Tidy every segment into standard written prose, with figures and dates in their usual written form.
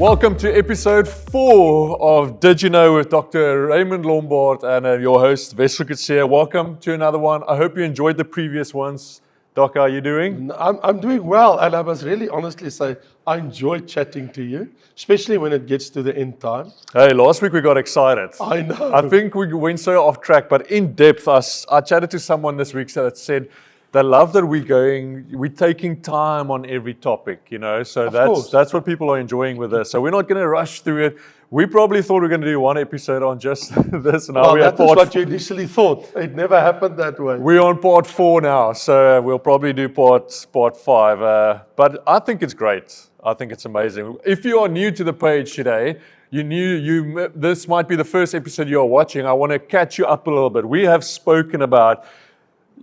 Welcome to episode 4 of Did You Know with Dr. Raymond Lombard and your host, Wessel Kutsia. Welcome to another one. I hope you enjoyed the previous ones. Doc, how are you doing? I'm doing well, and I must really honestly say I enjoy chatting to you, especially when it gets to the end time. Hey, last week we got excited. I know. I think we went so off track, but in depth, I chatted to someone this week that said they love that we're taking time on every topic, so that's what people are enjoying with this. So we're not going to rush through it. We probably thought we were going to do one episode on just this. Now that was what you initially thought. It never happened that way. We're on part 4 now, so we'll probably do part 5. But I think it's great. I think it's amazing. If you are new to the page today, this might be the first episode you are watching. I want to catch you up a little bit. We have spoken about,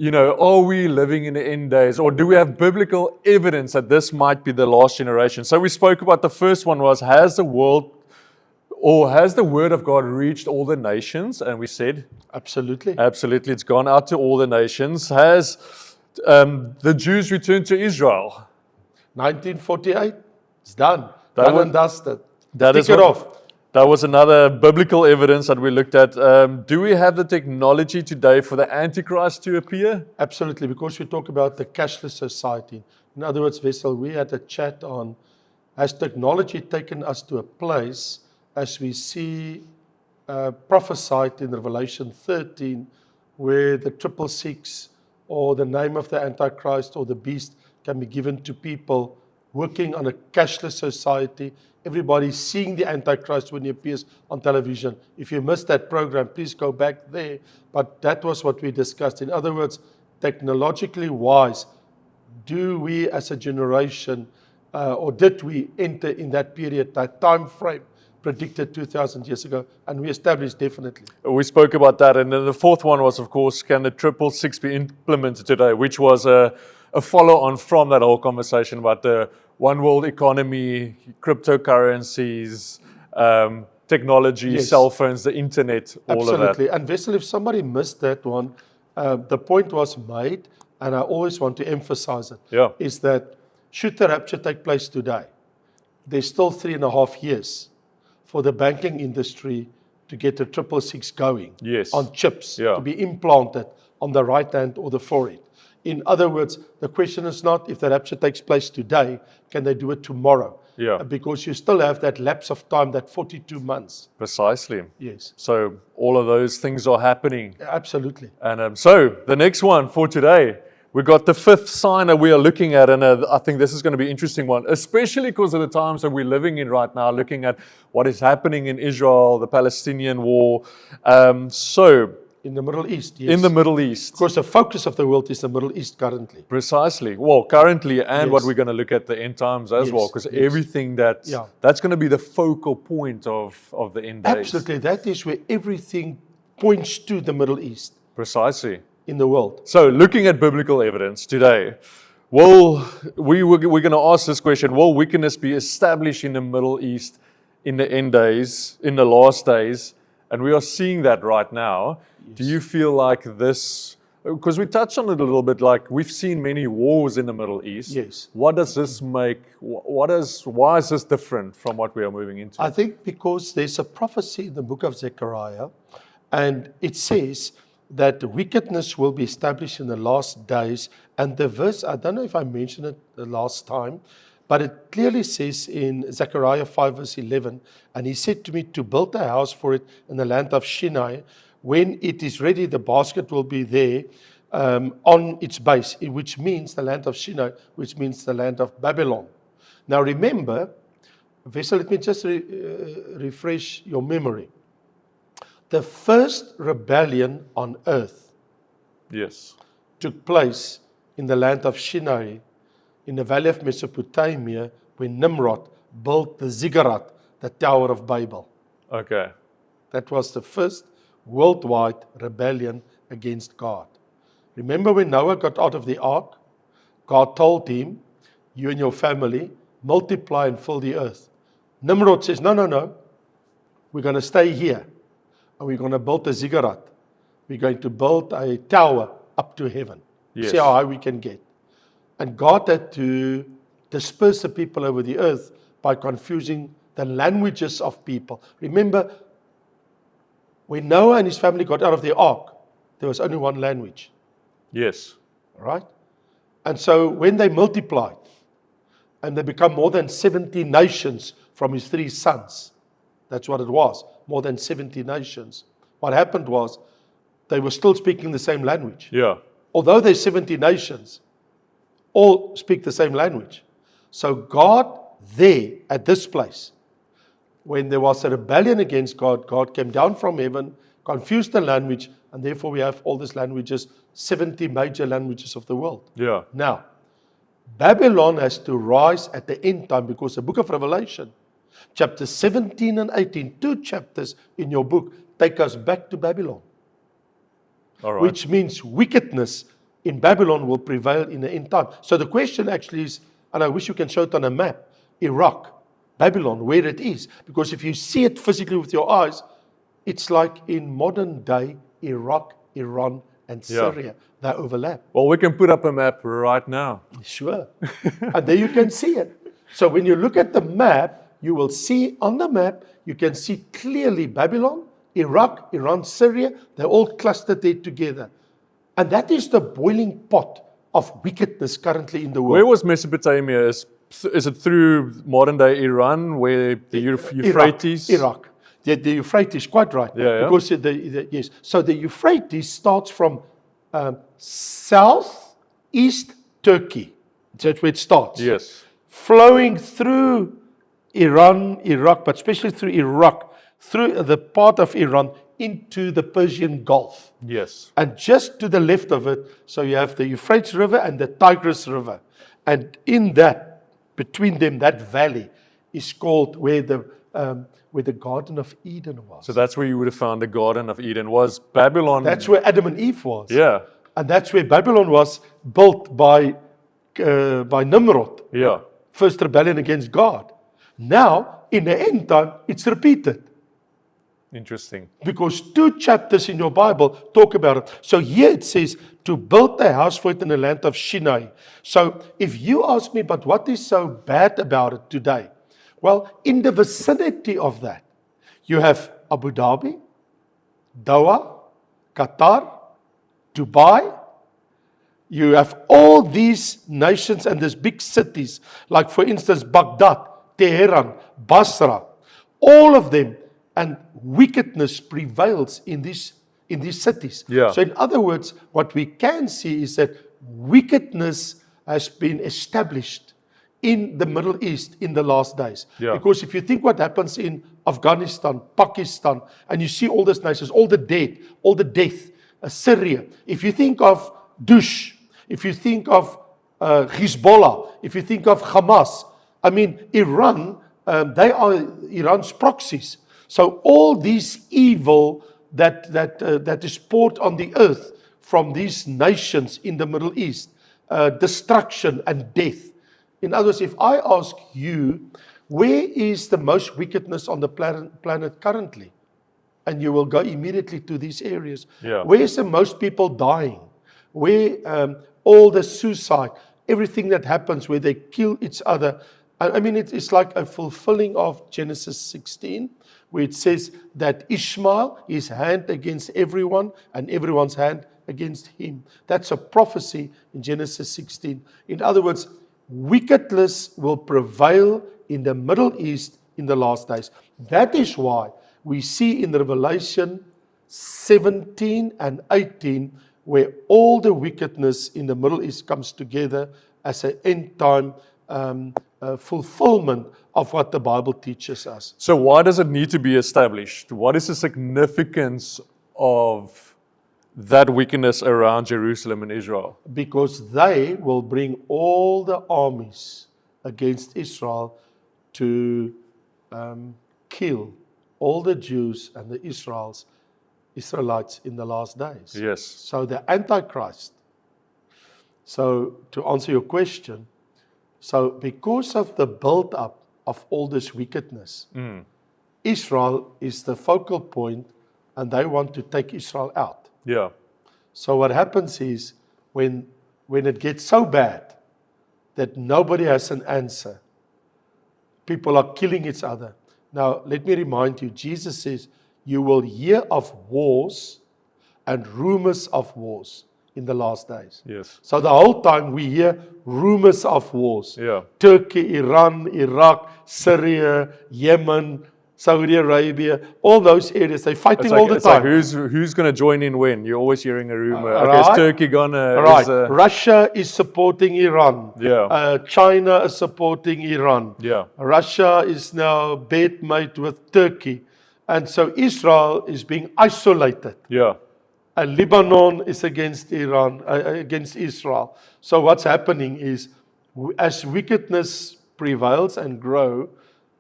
are we living in the end days, or do we have biblical evidence that this might be the last generation? So we spoke about the first one was, has the word of God reached all the nations? And we said, Absolutely, it's gone out to all the nations. Has the Jews returned to Israel? 1948, it's done. Done and dusted. Tick it off. That was another biblical evidence that we looked at. Do we have the technology today for the Antichrist to appear? Absolutely, because we talk about the cashless society. In other words, Wessel, we had a chat on, has technology taken us to a place, as we see prophesied in Revelation 13, where the 666 or the name of the Antichrist or the beast can be given to people working on a cashless society, everybody seeing the Antichrist when he appears on television. If you missed that program, please go back there. But that was what we discussed. In other words, technologically wise, do we as a generation, or did we enter in that period, that time frame predicted 2,000 years ago? And we established definitely. We spoke about that. And then the fourth one was, of course, can the 666 be implemented today, which was a follow-on from that whole conversation about the one world economy, cryptocurrencies, technology, yes, cell phones, the internet, all of that. Absolutely. And Wessel, if somebody missed that one, the point was made, and I always want to emphasize it, is that should the rapture take place today, there's still 3.5 years for the banking industry to get the 666 going, yes, on chips, to be implanted on the right hand or the forehead. In other words, the question is not if the rapture takes place today, can they do it tomorrow? Because you still have that lapse of time, that 42 months. Precisely. Yes. So all of those things are happening. Absolutely. And so the next one for today, we got the fifth sign that we are looking at, and I think this is going to be an interesting one, especially because of the times that we're living in right now, looking at what is happening in Israel, the Palestinian war. In the Middle East, yes. In the Middle East. Of course, the focus of the world is the Middle East currently. Precisely. Well, currently, and what we're going to look at the end times as well, because everything that's going to be the focal point of the end days. Absolutely. That is where everything points to the Middle East. Precisely. In the world. So, looking at biblical evidence today, we're going to ask this question, will wickedness be established in the Middle East in the end days, in the last days? And we are seeing that right now. Yes. Do you feel like this, because we touched on it a little bit, like we've seen many wars in the Middle East. Yes. What does this make, why is this different from what we are moving into? I think because there's a prophecy in the book of Zechariah, and it says that wickedness will be established in the last days. And the verse, I don't know if I mentioned it the last time, but it clearly says in Zechariah 5 verse 11, and he said to me to build a house for it in the land of Shinar. When it is ready, the basket will be there on its base, which means the land of Shinar, which means the land of Babylon. Now remember, Wessel, let me just refresh your memory. The first rebellion on earth took place in the land of Shinar, in the valley of Mesopotamia, when Nimrod built the ziggurat, the Tower of Babel. Okay. That was the first worldwide rebellion against God. Remember when Noah got out of the ark? God told him, you and your family, multiply and fill the earth. Nimrod says, no. We're going to stay here. And we're going to build a ziggurat. We're going to build a tower up to heaven. Yes. See how high we can get. And God had to disperse the people over the earth by confusing the languages of people. Remember, when Noah and his family got out of the ark, there was only one language, Yes. right? And so when they multiplied, and they become more than 70 nations from his 3 sons, that's what it was, more than 70 nations. What happened was, they were still speaking the same language. Yeah. Although there's 70 nations, all speak the same language. So God there, at this place, when there was a rebellion against God, God came down from heaven, confused the language, and therefore we have all these languages, 70 major languages of the world. Yeah. Now, Babylon has to rise at the end time, because the book of Revelation, chapter 17 and 18, 2 chapters in your book, take us back to Babylon. All right. Which means wickedness in Babylon will prevail in the end time. So the question actually is, and I wish you can show it on a map, Iraq, Babylon, where it is. Because if you see it physically with your eyes, it's like in modern day Iraq, Iran, and Yeah. Syria. They overlap. Well, we can put up a map right now. Sure. And there you can see it. So when you look at the map, you will see on the map, you can see clearly Babylon, Iraq, Iran, Syria, they're all clustered there together. And that is the boiling pot of wickedness currently in the world. Where was Mesopotamia? Is it through modern day Iran, where the Euphrates? Iraq. The Euphrates, quite right. Yeah. Because yes. So the Euphrates starts from southeast Turkey. That's where it starts. Yes. Flowing through Iran, Iraq, but especially through Iraq, through the part of Iran into the Persian Gulf. Yes. And just to the left of it, so you have the Euphrates River and the Tigris River. And in that, between them, that valley is called where the Garden of Eden was. So that's where you would have found the Garden of Eden. Was Babylon? That's where Adam and Eve was. Yeah. And that's where Babylon was built by Nimrod. Yeah. First rebellion against God. Now, in the end time, it's repeated. Interesting. Because 2 chapters in your Bible talk about it. So here it says, to build a house for it in the land of Shinar. So if you ask me, but what is so bad about it today? Well, in the vicinity of that, you have Abu Dhabi, Doha, Qatar, Dubai. You have all these nations and these big cities, like for instance, Baghdad, Tehran, Basra, all of them. And wickedness prevails in these cities. Yeah. So in other words, what we can see is that wickedness has been established in the Middle East in the last days. Yeah. Because if you think what happens in Afghanistan, Pakistan, and you see all these nations, all the dead, all the death, Syria. If you think of Dush, if you think of Hezbollah, if you think of Hamas, I mean, Iran, they are Iran's proxies. So all these evil that is poured on the earth from these nations in the Middle East, destruction and death. In other words, if I ask you, where is the most wickedness on the planet currently? And you will go immediately to these areas. Yeah. Where is the most people dying? Where all the suicide, everything that happens where they kill each other. I mean, it's like a fulfilling of Genesis 16, where it says that Ishmael is hand against everyone and everyone's hand against him. That's a prophecy in Genesis 16. In other words, wickedness will prevail in the Middle East in the last days. That is why we see in Revelation 17 and 18, where all the wickedness in the Middle East comes together as an end time fulfillment of what the Bible teaches us. So why does it need to be established? What is the significance of that wickedness around Jerusalem and Israel? Because they will bring all the armies against Israel to kill all the Jews and the Israelites in the last days. Yes. So the Antichrist. So to answer your question, so because of the build-up of all this wickedness, Israel is the focal point, and they want to take Israel out. Yeah. So what happens is, when it gets so bad that nobody has an answer, people are killing each other, Now, let me remind you, Jesus says, you will hear of wars and rumors of wars in the last days. Yes. So the whole time we hear rumors of wars. Yeah. Turkey, Iran, Iraq, Syria, Yemen, Saudi Arabia, all those areas, they're fighting all the It's like time. who's going to join in when? You're always hearing a rumor. Okay, right. is Turkey gonna? Right. Is, Russia is supporting Iran. Yeah. China is supporting Iran. Yeah. Russia is now bedmate with Turkey. And so Israel is being isolated. Yeah. And Lebanon is against Iran, against Israel. So what's happening is, as wickedness prevails and grow,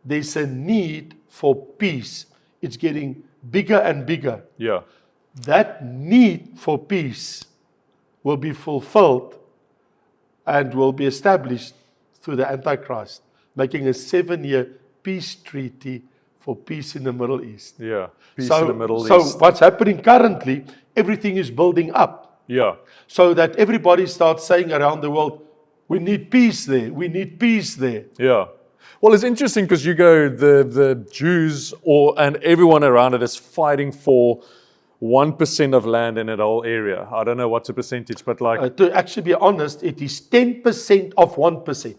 there's a need for peace. It's getting bigger and bigger. Yeah. That need for peace will be fulfilled and will be established through the Antichrist, making a 7-year peace treaty for peace in the Middle East. Yeah. Peace So, in the Middle so East. what's happening currently, everything is building up Yeah. so that everybody starts saying around the world, we need peace there, we need peace there. Yeah. Well, it's interesting because you go the Jews and everyone around it is fighting for 1% of land in that whole area. I don't know what's the percentage, but like To actually be honest, it is 10% of 1%.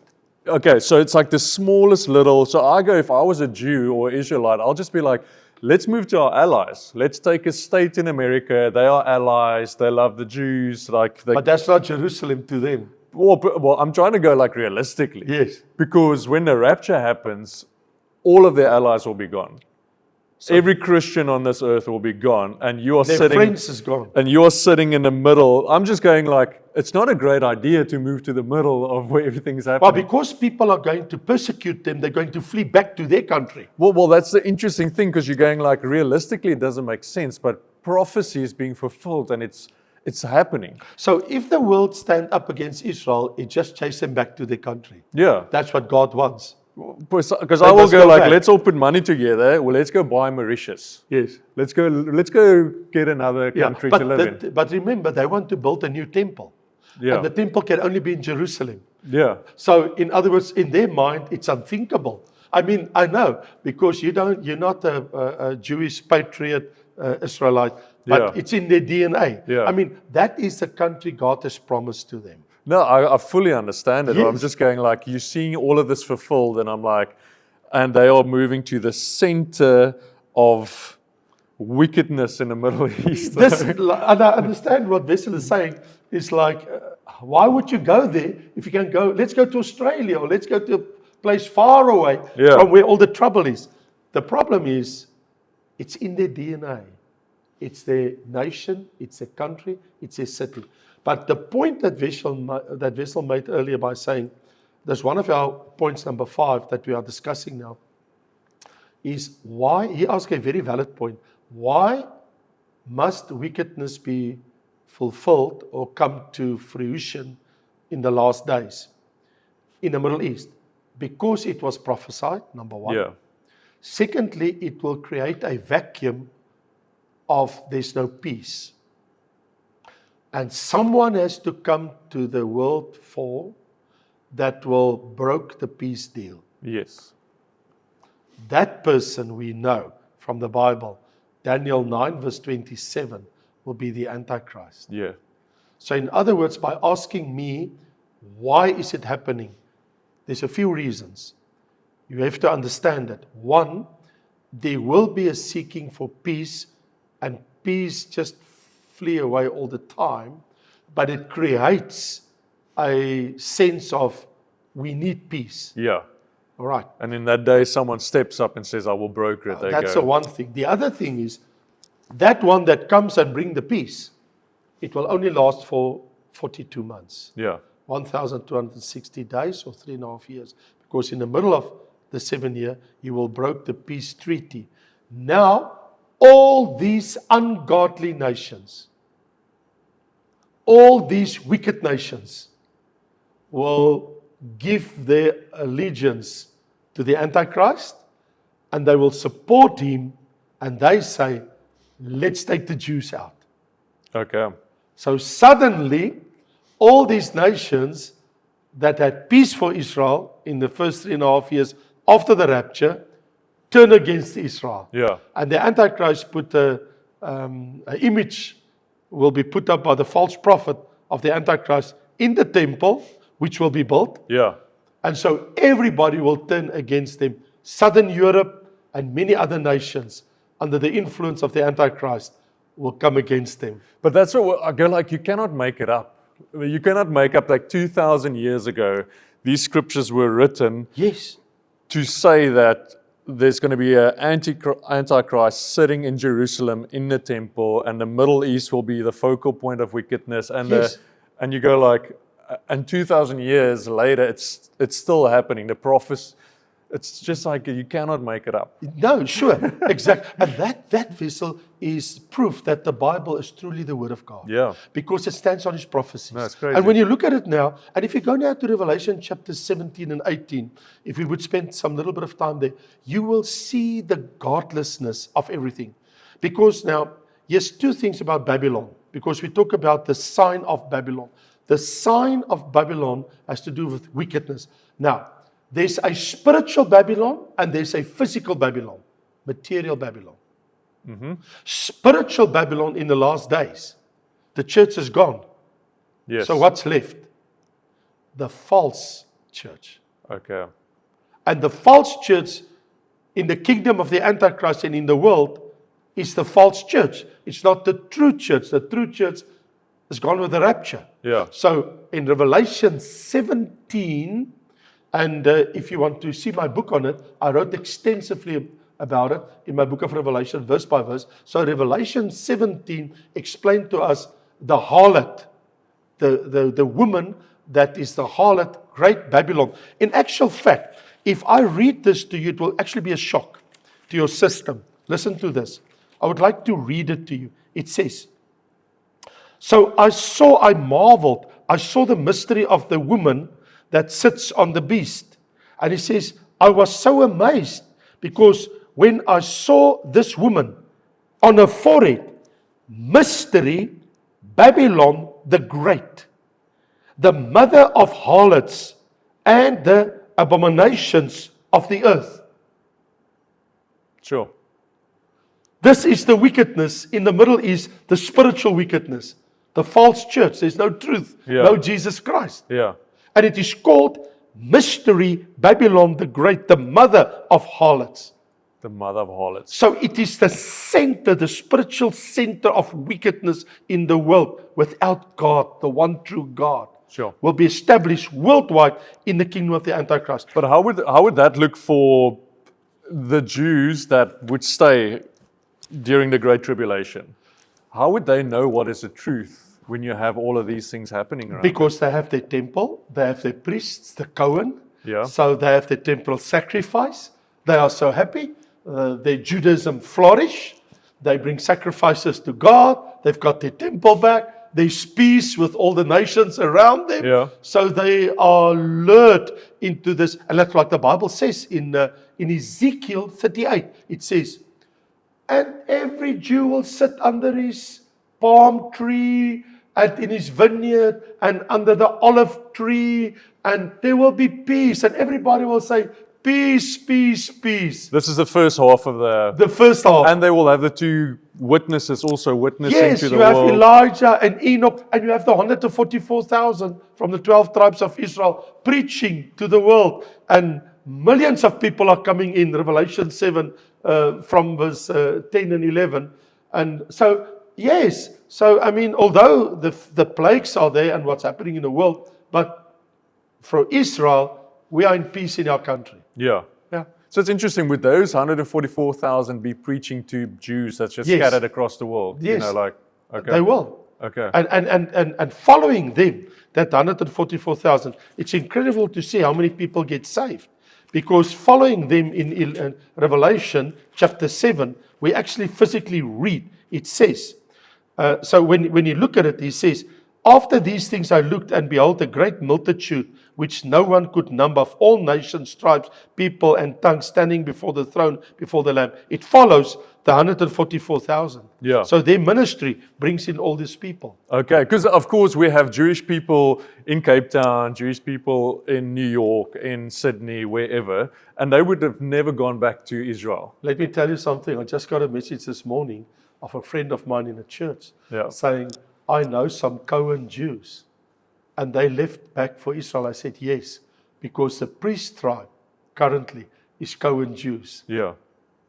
okay, so it's like the smallest little. So I go, if I was a Jew or Israelite, I'll just be like, let's move to our allies. Let's take a state in America. They are allies. They love the Jews. Like, But that's not Jerusalem to them. well, I'm trying to go like realistically. Yes. Because when the rapture happens, all of their allies will be gone. Every Christian on this earth will be gone, and you are Their sitting. friends is gone. And you're sitting in the middle. I'm just going like, it's not a great idea to move to the middle of where everything's Well, happening. because people are going to persecute them, they're going to flee back to their country. Well, that's the interesting thing because you're going like, realistically, it doesn't make sense, but prophecy is being fulfilled and it's happening. So if the world stand up against Israel, it just chase them back to their country. Yeah. That's what God wants. Because They I will must go go like, back. let's all put money together. Well, let's go buy Mauritius. Yes. Let's go get another country to live in. But remember, they want to build a new temple. Yeah. And the temple can only be in Jerusalem. Yeah. So in other words, in their mind, it's unthinkable. I mean, I know, because you're not a Jewish patriot Israelite, but Yeah. it's in their DNA. Yeah. I mean, that is the country God has promised to them. No, I fully understand it. Yes. I'm just going like, you're seeing all of this fulfilled, and I'm like, and they are moving to the center of wickedness in the Middle East. This, and I understand what Wessel is saying. It's like, why would you go there if you can go? Let's go to Australia, or let's go to a place far away Yeah. from where all the trouble is. The problem is, it's in their DNA. It's their nation, it's their country, it's their city. But the point that Wessel made earlier by saying, that's one of our points, number 5, that we are discussing now, is why, he asked a very valid point, why must wickedness be fulfilled or come to fruition in the last days in the Middle East? Because it was prophesied, number 1. Yeah. Secondly, it will create a vacuum of there's no peace. And someone has to come to the world for that will broke the peace deal. Yes. That person we know from the Bible, Daniel 9 verse 27, will be the Antichrist. Yeah. So in other words, by asking me, why is it happening? There's a few reasons. You have to understand that. 1, there will be a seeking for peace, and peace just flee away all the time, but it creates a sense of we need peace. Yeah. All right. And in that day, someone steps up and says, I will broker it. They That's go. the one thing. The other thing is that one that comes and bring the peace, it will only last for 42 months. Yeah. 1,260 days or 3.5 years. Because in the middle of the 7th year, he will broke the peace treaty. Now, all these ungodly nations, all these wicked nations will give their allegiance to the Antichrist, and they will support him, and they say, let's take the Jews out. Okay. So suddenly, all these nations that had peace for Israel in the first 3.5 years after the rapture turn against Israel. Yeah. And the Antichrist put an image, will be put up by the false prophet of the Antichrist in the temple, which will be built. Yeah. And so everybody will turn against them. Southern Europe and many other nations, under the influence of the Antichrist, will come against them. But that's what I go like, you cannot make it up. You cannot make up, like 2,000 years ago, these scriptures were written Yes. to say that there's going to be an antichrist sitting in Jerusalem in the temple, and the Middle East will be the focal point of wickedness. And Yes. and you go like, and 2,000 years later, it's still happening. The prophets, it's just like you cannot make it up. No, sure, exactly. And that vessel is proof that the Bible is truly the Word of God. Yeah. Because it stands on His prophecies. No, it's crazy. And when you look at it now, and if you go now to Revelation chapter 17 and 18, if we would spend some little bit of time there, you will see the godlessness of everything. Because now, yes, two things about Babylon. Because we talk about the sign of Babylon. The sign of Babylon has to do with wickedness. Now, there's a spiritual Babylon and there's a physical Babylon, material Babylon. Spiritual Babylon in the last days. The church is gone. Yes. So what's left? The false church. Okay. And the false church in the kingdom of the Antichrist and in the world is the false church. It's not the true church. The true church is gone with the rapture. Yeah. So in Revelation 17, and if you want to see my book on it, I wrote extensively about it in my book of Revelation, verse by verse. So Revelation 17 explained to us the harlot, the woman that is the harlot, great Babylon. In actual fact, if I read this to you, it will actually be a shock to your system. Listen to this. I would like to read it to you. It says, "So I marveled. I saw the mystery of the woman that sits on the beast." And he says, I was so amazed because when I saw this woman on her forehead, mystery, Babylon the Great, the mother of harlots and the abominations of the earth. Sure. This is the wickedness in the Middle East, the spiritual wickedness, the false church. There's no truth, Yeah. no Jesus Christ. Yeah. And it is called Mystery Babylon the Great, the mother of harlots. The mother of harlots. So it is the center, the spiritual center of wickedness in the world. Without God, the one true God, Sure. will be established worldwide in the kingdom of the Antichrist. But how would that look for the Jews that would stay during the Great Tribulation? How would they know what is the truth when you have all of these things happening around? Because they have their temple, they have their priests, the Cohen. Yeah. So they have their temporal sacrifice. They are so happy. Their Judaism flourish. They bring sacrifices to God. They've got their temple back. There's peace with all the nations around them. Yeah. So they are lured into this. And that's what the Bible says in Ezekiel 38. It says, and every Jew will sit under his palm tree and in his vineyard and under the olive tree, and there will be peace. And everybody will say, peace, peace, peace. This is the first half of The first half. and they will have the two witnesses also witnessing Yes, to the you have world. Elijah and Enoch, and you have the 144,000 from the 12 tribes of Israel preaching to the world. And millions of people are coming in, Revelation 7 from verse 10 and 11. And so, yes, so I mean, although the plagues are there and what's happening in the world, but for Israel, we are in peace in our country. Yeah. Yeah. So it's interesting, would those 144,000 be preaching to Jews that's just Yes. scattered across the world? Yes. You know, like, okay. They will. Okay. And following them, that 144,000, it's incredible to see how many people get saved. Because following them in Revelation chapter 7, we actually physically read, it says, so when you look at it, he says, after these things I looked, and behold, a great multitude, which no one could number, of all nations, tribes, people, and tongues, standing before the throne, before the Lamb. It follows the 144,000. Yeah. So their ministry brings in all these people. Okay, because of course we have Jewish people in Cape Town, Jewish people in New York, in Sydney, wherever, and they would have never gone back to Israel. Let me tell you something. I just got a message this morning of a friend of mine in a church saying, I know some Cohen Jews, and they left back for Israel. I said, yes, because the priest tribe currently is Cohen Jews. Yeah,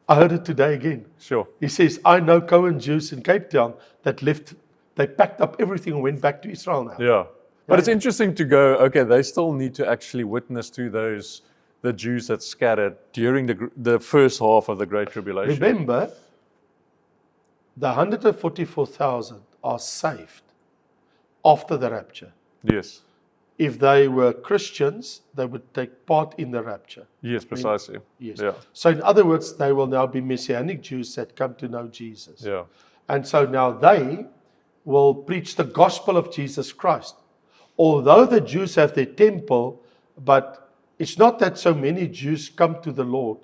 I heard it today again. sure. He says, I know Cohen Jews in Cape Town that left, they packed up everything and went back to Israel now. Yeah. But it's interesting to go, okay, they still need to actually witness to the Jews that scattered during the first half of the Great Tribulation. Remember, the 144,000 are saved after the rapture. Yes. If they were Christians, they would take part in the rapture. Yes, precisely. Yes. Yeah. So in other words, they will now be Messianic Jews that come to know Jesus. Yeah. And so now they will preach the gospel of Jesus Christ. Although the Jews have their temple, but it's not that so many Jews come to the Lord.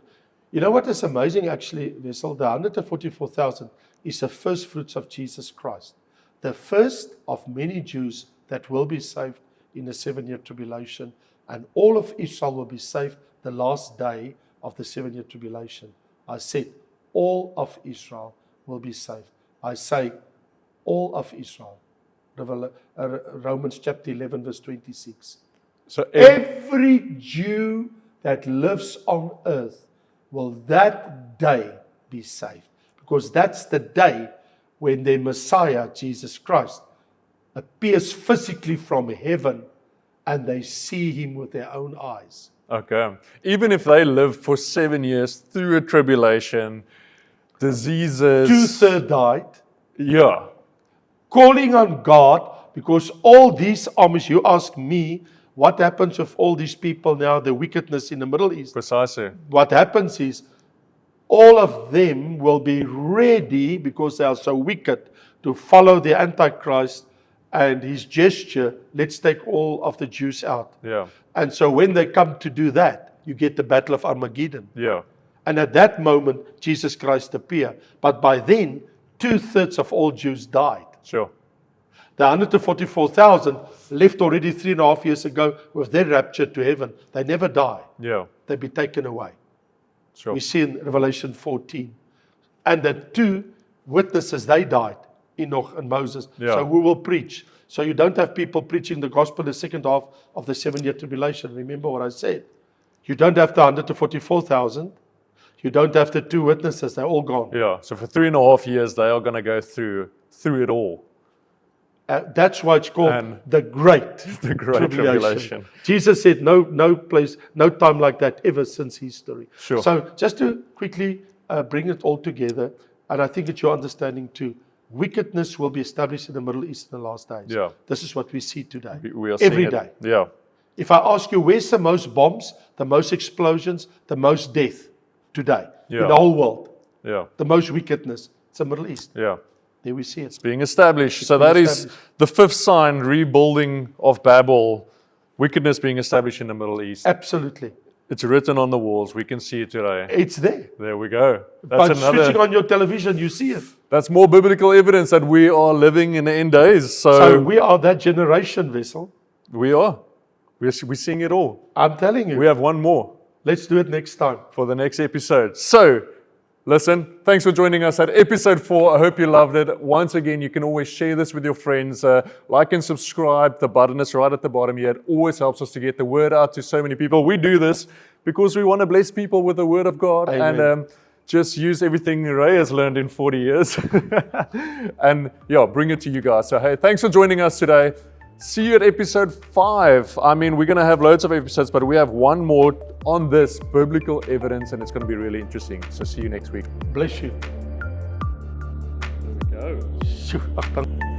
You know what is amazing actually, Wessel? The 144,000 is the first fruits of Jesus Christ. The first of many Jews that will be saved in the 7-year tribulation. And all of Israel will be saved the last day of the 7-year tribulation. I said, all of Israel will be saved. I say, all of Israel. Romans chapter 11, verse 26. So Every Jew that lives on earth will that day be saved. Because that's the day when their Messiah, Jesus Christ, appears physically from heaven and they see him with their own eyes. Okay. Even if they live for 7 years through a tribulation, diseases. 2/3 died, Yeah. calling on God, because all these armies, you ask me, what happens with all these people now, the wickedness in the Middle East? Precisely. What happens is, all of them will be ready, because they are so wicked, to follow the Antichrist and his gesture, let's take all of the Jews out. Yeah. And so when they come to do that, you get the Battle of Armageddon. Yeah. And at that moment, Jesus Christ appeared. But by then, 2/3 of all Jews died. Sure. The 144,000 left already 3.5 years ago with their rapture to heaven. They never die. Yeah. They be taken away. Sure. We see in Revelation 14. And the 2 witnesses, they died, Enoch and Moses. Yeah. So who will preach? So you don't have people preaching the gospel in the second half of the 7-year tribulation. Remember what I said. You don't have the 144,000. You don't have the 2 witnesses. They're all gone. Yeah. So for 3.5 years, they are going to go through it all. That's why it's called And the Great, the Great Tribulation. Jesus said no place, no time like that ever since history. Sure. So just to quickly bring it all together, and I think it's your understanding too, wickedness will be established in the Middle East in the last days. Yeah. This is what we see today. We are seeing Every it. day. Yeah. If I ask you, where's the most bombs, the most explosions, the most death today Yeah. in the whole world? Yeah. The most wickedness, it's the Middle East. Yeah. There we see it. Being established. So being that is established. the 5th sign, rebuilding of Babel, wickedness being established in the Middle East. Absolutely. It's written on the walls. We can see it today. It's there. There we go. By That's switching another. on your television, you see it. That's more biblical evidence that we are living in the end days. So So we are that generation, Wessel. we are. We're seeing it all. I'm telling you. We have one more Let's do it next time. for the next episode. So, listen, thanks for joining us at episode 4. I hope you loved it. Once again, you can always share this with your friends. Like and subscribe. The button is right at the bottom here. It always helps us to get the word out to so many people. We do this because we want to bless people with the word of God. Amen. And just use everything Ray has learned in 40 years. And yeah, bring it to you guys. So, hey, thanks for joining us today. See you at episode 5. I mean, we're going to have loads of episodes, but we have one more on this biblical evidence, and it's going to be really interesting. So see you next week. Bless you. There we go. Sjoe, ag, dank-